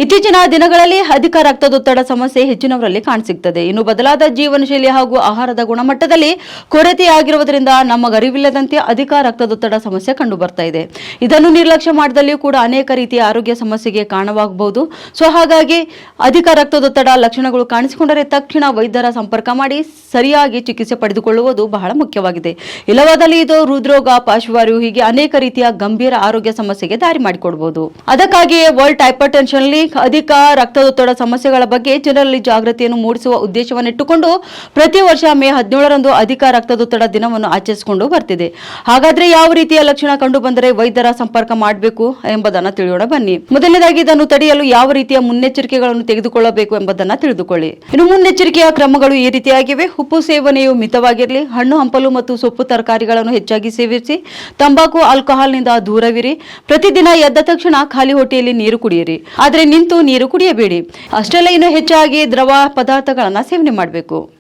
ಇತ್ತೀಚಿನ ದಿನಗಳಲ್ಲಿ ಅಧಿಕ ರಕ್ತದೊತ್ತಡ ಸಮಸ್ಯೆ ಹೆಚ್ಚಿನವರಲ್ಲಿ ಕಾಣಸಿಗುತ್ತದೆ. ಇನ್ನು ಬದಲಾದ ಜೀವನ ಶೈಲಿ ಹಾಗೂ ಆಹಾರದ ಗುಣಮಟ್ಟದಲ್ಲಿ ಕೊರತೆಯಾಗಿರುವುದರಿಂದ ನಮ್ಮ ಅರಿವಿಲ್ಲದಂತೆ ಅಧಿಕ ರಕ್ತದೊತ್ತಡ ಸಮಸ್ಯೆ ಕಂಡು ಬರ್ತಾ ಇದೆ. ಇದನ್ನು ನಿರ್ಲಕ್ಷ್ಯ ಮಾಡಿದಲ್ಲಿ ಕೂಡ ಅನೇಕ ರೀತಿಯ ಆರೋಗ್ಯ ಸಮಸ್ಯೆಗೆ ಕಾರಣವಾಗಬಹುದು. ಹಾಗಾಗಿ ಅಧಿಕ ರಕ್ತದೊತ್ತಡ ಲಕ್ಷಣಗಳು ಕಾಣಿಸಿಕೊಂಡರೆ ತಕ್ಷಣ ವೈದ್ಯರ ಸಂಪರ್ಕ ಮಾಡಿ ಸರಿಯಾಗಿ ಚಿಕಿತ್ಸೆ ಪಡೆದುಕೊಳ್ಳುವುದು ಬಹಳ ಮುಖ್ಯವಾಗಿದೆ. ಇಲ್ಲವಾದಲ್ಲಿ ಇದು ಹೃದ್ರೋಗ, ಪಾರ್ಶ್ವವಾಯು ಹೀಗೆ ಅನೇಕ ರೀತಿಯ ಗಂಭೀರ ಆರೋಗ್ಯ ಸಮಸ್ಯೆಗೆ ದಾರಿ ಮಾಡಿಕೊಡಬಹುದು. ಅದಕ್ಕಾಗಿಯೇ ವರ್ಲ್ಡ್ ಹೈಪರ್ಟೆನ್ಷನ್ ಲೀಗ್ ಅಧಿಕ ರಕ್ತದೊತ್ತಡ ಸಮಸ್ಯೆಗಳ ಬಗ್ಗೆ ಜನರಲ್ಲಿ ಜಾಗೃತಿಯನ್ನು ಮೂಡಿಸುವ ಉದ್ದೇಶವನ್ನಿಟ್ಟುಕೊಂಡು ಪ್ರತಿ ವರ್ಷ ಮೇ 17ರಂದು ಅಧಿಕ ರಕ್ತದೊತ್ತಡ ದಿನವನ್ನು ಆಚರಿಸಿಕೊಂಡು ಬರ್ತಿದೆ. ಹಾಗಾದ್ರೆ ಯಾವ ರೀತಿಯ ಲಕ್ಷಣ ಕಂಡು ಬಂದರೆ ವೈದ್ಯರ ಸಂಪರ್ಕ ಮಾಡಬೇಕು ಎಂಬುದನ್ನು ತಿಳಿಯೋಣ ಬನ್ನಿ. ಮೊದಲನೇದಾಗಿ ಇದನ್ನು ತಡೆಯಲು ಯಾವ ರೀತಿಯ ಮುನ್ನೆಚ್ಚರಿಕೆಗಳನ್ನು ತೆಗೆದುಕೊಳ್ಳಬೇಕು ಎಂಬುದನ್ನು ತಿಳಿದುಕೊಳ್ಳಿ. ಇನ್ನು ಮುನ್ನೆಚ್ಚರಿಕೆಯ ಕ್ರಮಗಳು ಈ ರೀತಿಯಾಗಿವೆ. ಉಪ್ಪು ಸೇವನೆಯು ಮಿತವಾಗಿರಲಿ. ಹಣ್ಣು ಹಂಪಲು ಮತ್ತು ಸೊಪ್ಪು ತರಕಾರಿಗಳನ್ನು ಹೆಚ್ಚಾಗಿ ಸೇವಿಸಿ. ತಂಬಾಕು, ಆಲ್ಕೋಹಾಲ್ನಿಂದ ದೂರವಿರಿ. ಪ್ರತಿದಿನ ಎದ್ದ ತಕ್ಷಣ ಖಾಲಿ ಹೊಟ್ಟೆಯಲ್ಲಿ ನೀರು ಕುಡಿಯಿರಿ. ಆದರೆ ನಿಂತು ನೀರು ಕುಡಿಯಬೇಡಿ. ಅಷ್ಟೆಲ್ಲ ಇನ್ನು ಹೆಚ್ಚಾಗಿ ದ್ರವ ಪದಾರ್ಥಗಳನ್ನು ಸೇವನೆ ಮಾಡಬೇಕು.